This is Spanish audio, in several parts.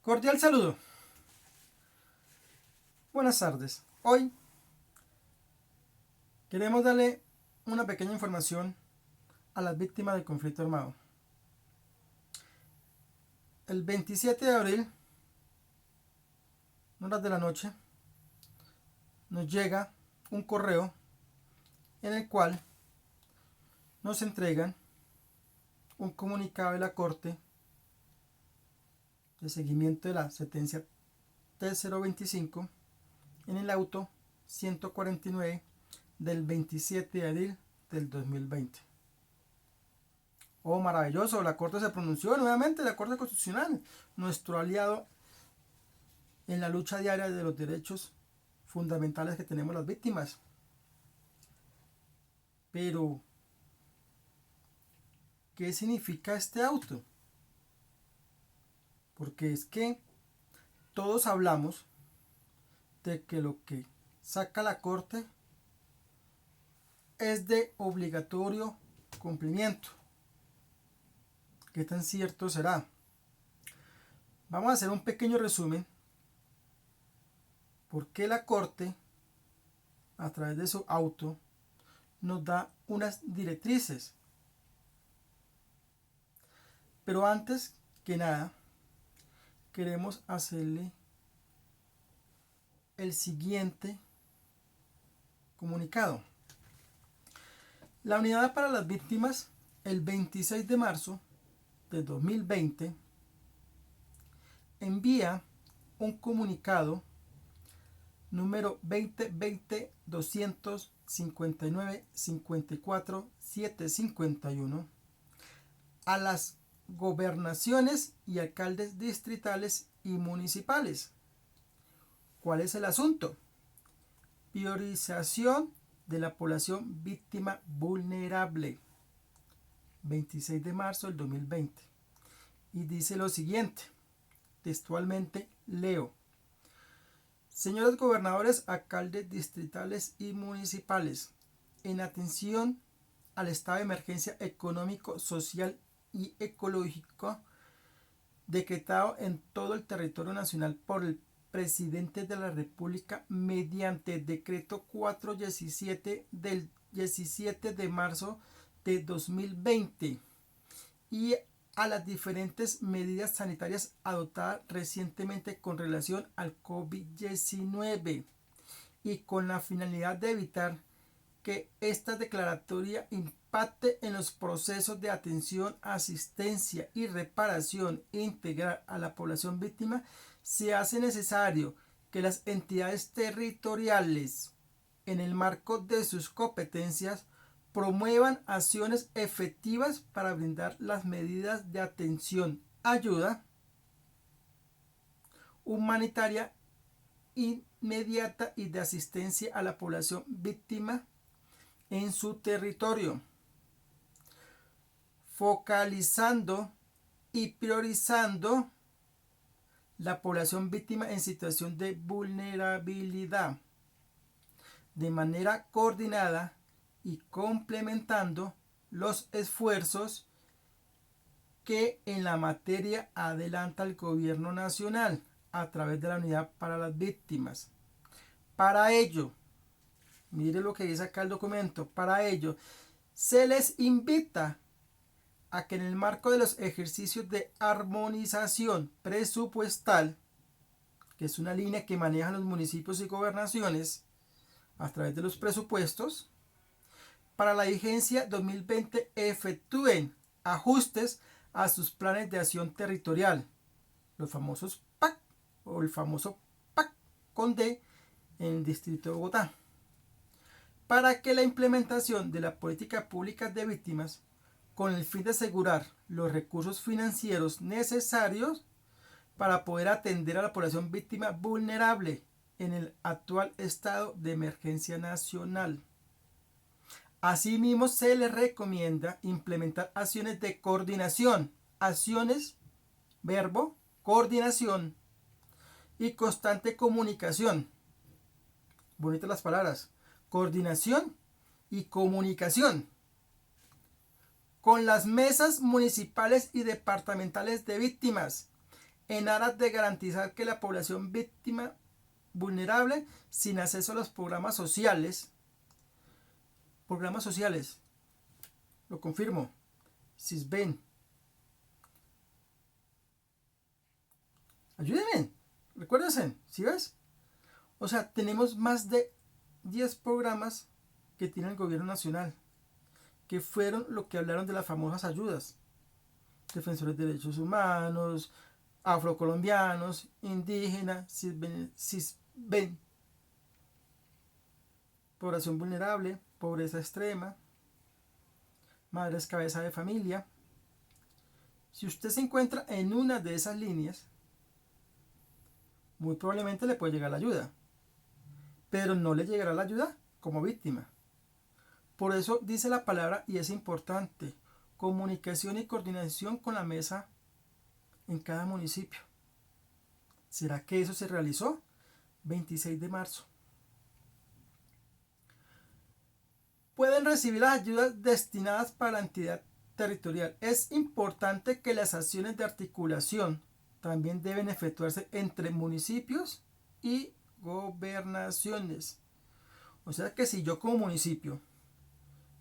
Cordial saludo. Buenas tardes. Hoy queremos darle una pequeña información a las víctimas del conflicto armado. El 27 de abril, en horas de la noche, nos llega un correo en el cual nos entregan un comunicado de la Corte de seguimiento de la sentencia T025 en el auto 149 del 27 de abril del 2020. Oh, maravilloso, la Corte se pronunció nuevamente, la Corte Constitucional, nuestro aliado en la lucha diaria de los derechos fundamentales que tenemos las víctimas. Pero, ¿qué significa este auto? Porque es que todos hablamos de que lo que saca la Corte es de obligatorio cumplimiento. ¿Qué tan cierto será? Vamos a hacer un pequeño resumen. ¿Por qué la Corte, a través de su auto, nos da unas directrices? Pero antes que nada, queremos hacerle el siguiente comunicado. La Unidad para las Víctimas, el 26 de marzo de 2020, envía un comunicado número 2020-259-54-751 a las gobernaciones y alcaldes distritales y municipales. ¿Cuál es el asunto? Priorización de la población víctima vulnerable. 26 de marzo del 2020. Y dice lo siguiente, textualmente leo. Señores gobernadores, alcaldes distritales y municipales, en atención al estado de emergencia económico, social y ecológico decretado en todo el territorio nacional por el presidente de la República mediante decreto 417 del 17 de marzo de 2020 y a las diferentes medidas sanitarias adoptadas recientemente con relación al COVID-19 y con la finalidad de evitar que esta declaratoria impacte en los procesos de atención, asistencia y reparación integral a la población víctima, se hace necesario que las entidades territoriales, en el marco de sus competencias, promuevan acciones efectivas para brindar las medidas de atención, ayuda humanitaria inmediata y de asistencia a la población víctima en su territorio, focalizando y priorizando la población víctima en situación de vulnerabilidad, de manera coordinada y complementando los esfuerzos que en la materia adelanta el gobierno nacional a través de la Unidad para las Víctimas. Para ello, mire lo que dice acá el documento, para ello se les invita a que en el marco de los ejercicios de armonización presupuestal, que es una línea que manejan los municipios y gobernaciones a través de los presupuestos, para la vigencia 2020 efectúen ajustes a sus planes de acción territorial, los famosos PAC o el famoso PAC con D en el Distrito de Bogotá, para que la implementación de la política pública de víctimas, con el fin de asegurar los recursos financieros necesarios para poder atender a la población víctima vulnerable en el actual estado de emergencia nacional. Asimismo, se les recomienda implementar acciones de coordinación, acciones, verbo, coordinación y constante comunicación. Bonitas las palabras, coordinación y comunicación con las mesas municipales y departamentales de víctimas en aras de garantizar que la población víctima vulnerable sin acceso a los programas sociales, lo confirmo, SISBEN, ayúdenme, recuérdense, ¿sí ves? O sea, tenemos más de 10 programas que tiene el gobierno nacional, que fueron lo que hablaron de las famosas ayudas. Defensores de derechos humanos, afrocolombianos, indígenas, SISBEN, población vulnerable, pobreza extrema, madres cabeza de familia. Si usted se encuentra en una de esas líneas, muy probablemente le puede llegar la ayuda, pero no le llegará la ayuda como víctima. Por eso dice la palabra, y es importante, comunicación y coordinación con la mesa en cada municipio. ¿Será que eso se realizó? 26 de marzo. Pueden recibir las ayudas destinadas para la entidad territorial. Es importante que las acciones de articulación también deben efectuarse entre municipios y gobernaciones. O sea que si yo como municipio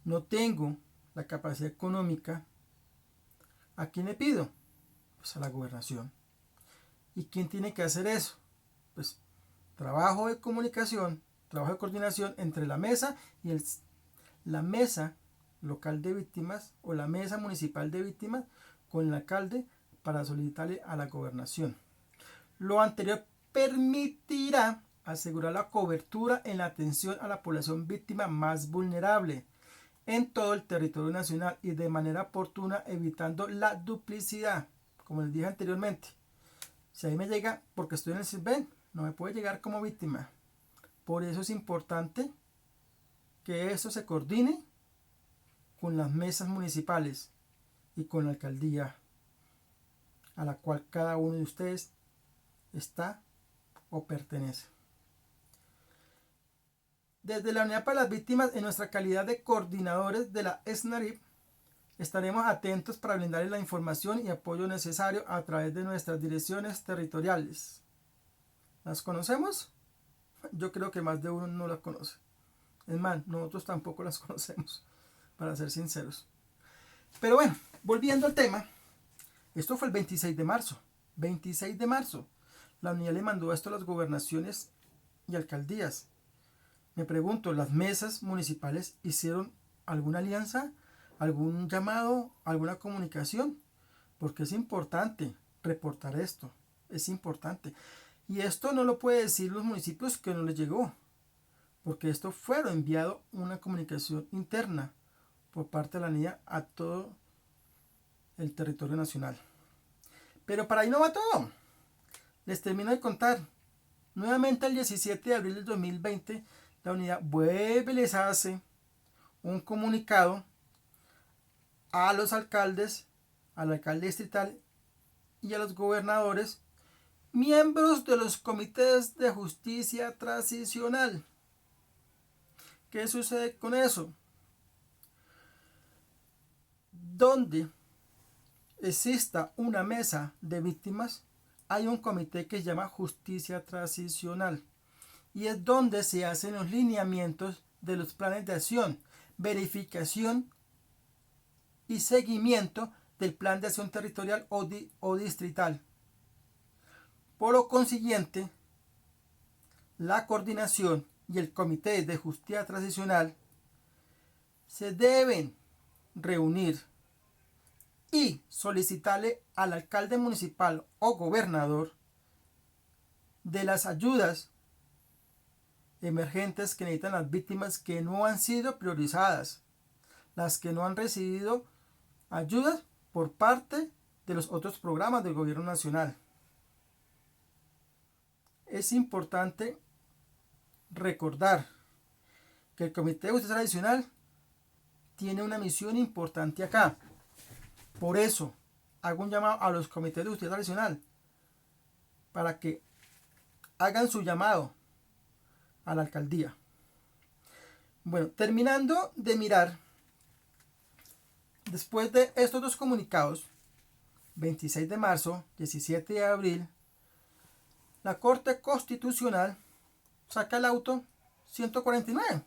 no tengo la capacidad económica, ¿a quién le pido? Pues a la gobernación. ¿Y quién tiene que hacer eso? Pues trabajo de comunicación, trabajo de coordinación entre la mesa y la mesa local de víctimas o la mesa municipal de víctimas con el alcalde para solicitarle a la gobernación. Lo anterior permitirá asegurar la cobertura en la atención a la población víctima más vulnerable en todo el territorio nacional y de manera oportuna, evitando la duplicidad. Como les dije anteriormente, si ahí me llega porque estoy en el SISBEN, no me puede llegar como víctima. Por eso es importante que esto se coordine con las mesas municipales y con la alcaldía a la cual cada uno de ustedes está o pertenece. Desde la Unidad para las Víctimas, en nuestra calidad de coordinadores de la SNARIP, estaremos atentos para brindarles la información y apoyo necesario a través de nuestras direcciones territoriales. ¿Las conocemos? Yo creo que más de uno no las conoce. Es más, nosotros tampoco las conocemos, para ser sinceros. Pero bueno, volviendo al tema, esto fue el 26 de marzo. 26 de marzo. La unidad le mandó esto a las gobernaciones y alcaldías. Me pregunto, ¿las mesas municipales hicieron alguna alianza, algún llamado, alguna comunicación? Porque es importante reportar esto. Es importante. Y esto no lo puede decir los municipios que no les llegó, porque esto fue enviado una comunicación interna por parte de la unidad a todo el territorio nacional. Pero para ahí no va todo. Les termino de contar. Nuevamente el 17 de abril del 2020, la unidad vuelve y les hace un comunicado a los alcaldes, al alcalde distrital y a los gobernadores, miembros de los comités de justicia transicional. ¿Qué sucede con eso? Donde exista una mesa de víctimas, hay un comité que se llama justicia transicional y es donde se hacen los lineamientos de los planes de acción, verificación y seguimiento del plan de acción territorial o distrital. Por lo consiguiente, la coordinación y el comité de justicia transicional se deben reunir y solicitarle al alcalde municipal o gobernador de las ayudas emergentes que necesitan las víctimas que no han sido priorizadas, las que no han recibido ayudas por parte de los otros programas del gobierno nacional. Es importante recordar que el Comité de Justicia Tradicional tiene una misión importante acá. Por eso hago un llamado a los comités de justicia tradicional para que hagan su llamado a la alcaldía. Bueno, terminando de mirar, después de estos dos comunicados 26 de marzo, 17 de abril, la Corte Constitucional saca el auto 149.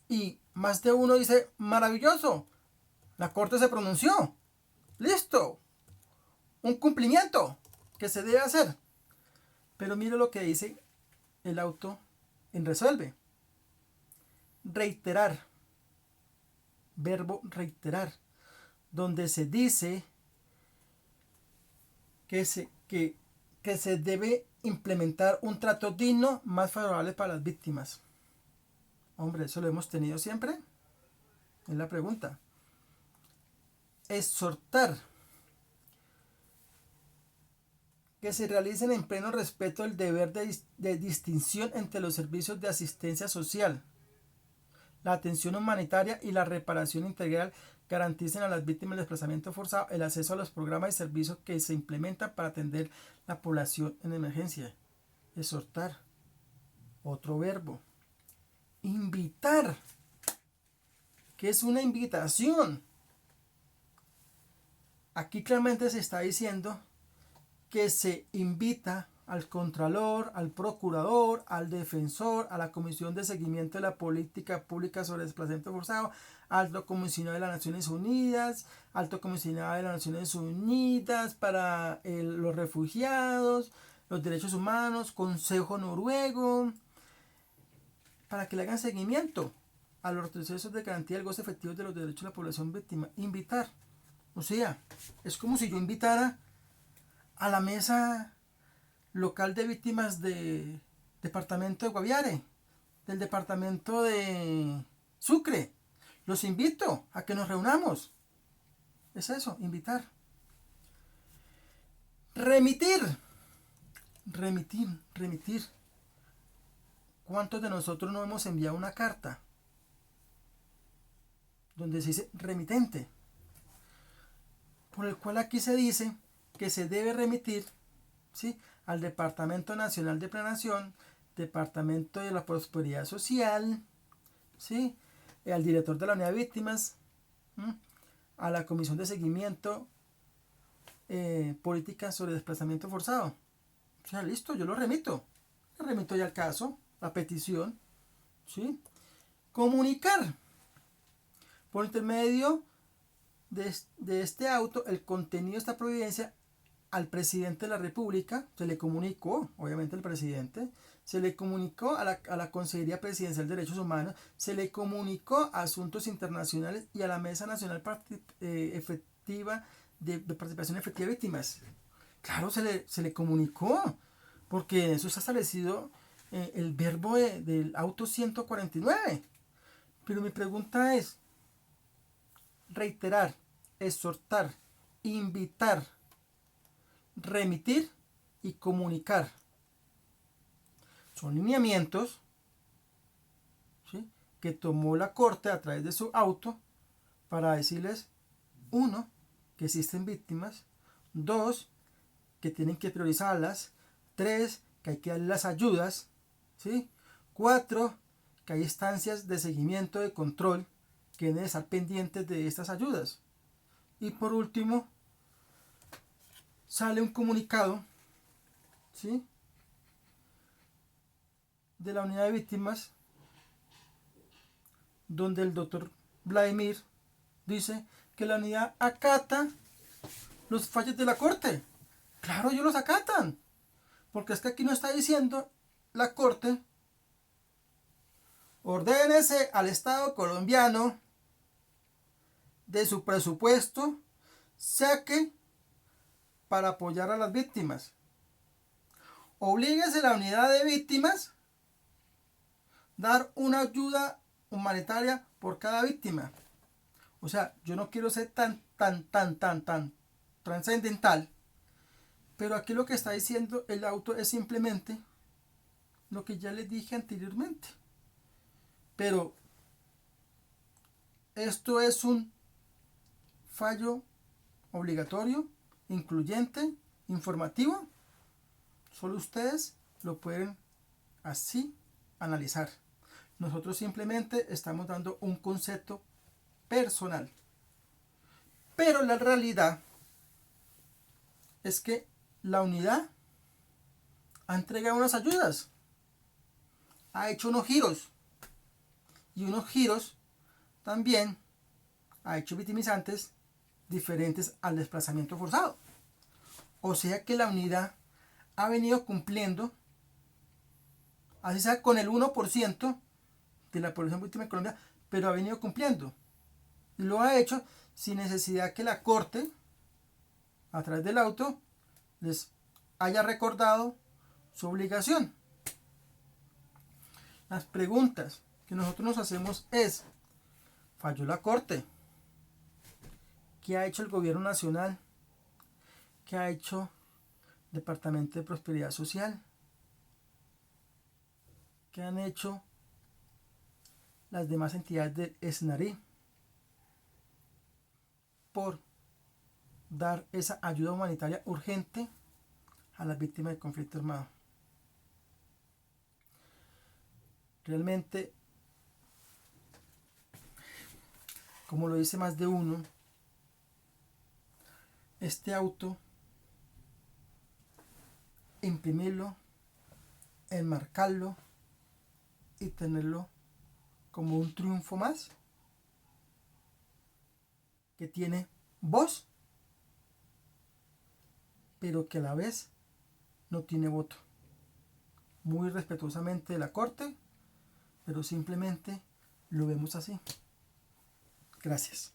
Y más de uno dice, maravilloso, la Corte se pronunció, listo, un cumplimiento que se debe hacer. Pero mire lo que dice el auto en resuelve. Reiterar, verbo reiterar, donde se dice que se debe implementar un trato digno más favorable para las víctimas. Hombre, eso lo hemos tenido siempre. Es la pregunta. Exhortar que se realicen en pleno respeto del deber de distinción entre los servicios de asistencia social, la atención humanitaria y la reparación integral, garanticen a las víctimas del desplazamiento forzado el acceso a los programas y servicios que se implementan para atender la población en emergencia. Exhortar. Otro verbo. Invitar. ¿Qué es una invitación? Aquí claramente se está diciendo que se invita al Contralor, al Procurador, al Defensor, a la Comisión de Seguimiento de la Política Pública sobre el Desplazamiento Forzado, Alto Comisionado de las Naciones Unidas, Alto Comisionado de las Naciones Unidas para los refugiados, los derechos humanos, Consejo Noruego, para que le hagan seguimiento a los procesos de garantía del goce efectivo de los derechos de la población víctima. Invitar. O sea, es como si yo invitara a la mesa local de víctimas del departamento de Guaviare, del departamento de Sucre. Los invito a que nos reunamos. Es eso, invitar. Remitir. Remitir. ¿Cuántos de nosotros no hemos enviado una carta donde se dice remitente? Por el cual aquí se dice que se debe remitir, ¿sí?, al Departamento Nacional de Planeación, Departamento de la Prosperidad Social, ¿sí?, al director de la Unidad de Víctimas, a la Comisión de Seguimiento Política sobre Desplazamiento Forzado. O sea, listo, yo lo remito. Le remito ya el caso, la petición, ¿sí? Comunicar por intermedio de este auto el contenido de esta providencia al presidente de la República. Se le comunicó, obviamente, al presidente, se le comunicó a la Consejería Presidencial de Derechos Humanos, se le comunicó a Asuntos Internacionales y a la Mesa Nacional Efectiva de Participación Efectiva de Víctimas. Claro, se le comunicó, porque eso está establecido el verbo del auto 149. Pero mi pregunta es, reiterar, exhortar, invitar, remitir y comunicar. Son lineamientos, ¿sí?, que tomó la Corte a través de su auto para decirles, 1, que existen víctimas, 2, que tienen que priorizarlas, 3, que hay que darle las ayudas, ¿sí?, 4, que hay instancias de seguimiento, de control, que deben estar pendientes de estas ayudas. Y por último, sale un comunicado, ¿sí?, de la Unidad de Víctimas, donde el doctor Vladimir dice que la unidad acata los fallos de la Corte. Claro, ellos los acatan, porque es que aquí no está diciendo la Corte, ordénese al Estado colombiano de su presupuesto, saque para apoyar a las víctimas. Oblíguese a la unidad de víctimas dar una ayuda humanitaria por cada víctima. O sea, yo no quiero ser tan trascendental, pero aquí lo que está diciendo el auto es simplemente lo que ya les dije anteriormente. Pero esto es un fallo obligatorio, incluyente, informativo. Solo ustedes lo pueden así analizar. Nosotros simplemente estamos dando un concepto personal. Pero la realidad es que la unidad ha entregado unas ayudas, ha hecho unos giros, y unos giros también ha hecho victimizantes diferentes al desplazamiento forzado. O sea que la unidad ha venido cumpliendo, así sea con el 1% de la población víctima en Colombia, pero ha venido cumpliendo. Y lo ha hecho sin necesidad que la Corte, a través del auto, les haya recordado su obligación. Las preguntas que nosotros nos hacemos es: ¿falló la Corte? ¿Qué ha hecho el gobierno nacional? ¿Qué ha hecho el Departamento de Prosperidad Social? ¿Qué han hecho las demás entidades del ESNARI por dar esa ayuda humanitaria urgente a las víctimas del conflicto armado? Realmente, como lo dice más de uno, este auto, imprimirlo, enmarcarlo y tenerlo como un triunfo más que tiene voz, pero que a la vez no tiene voto. Muy respetuosamente de la Corte, pero simplemente lo vemos así. Gracias.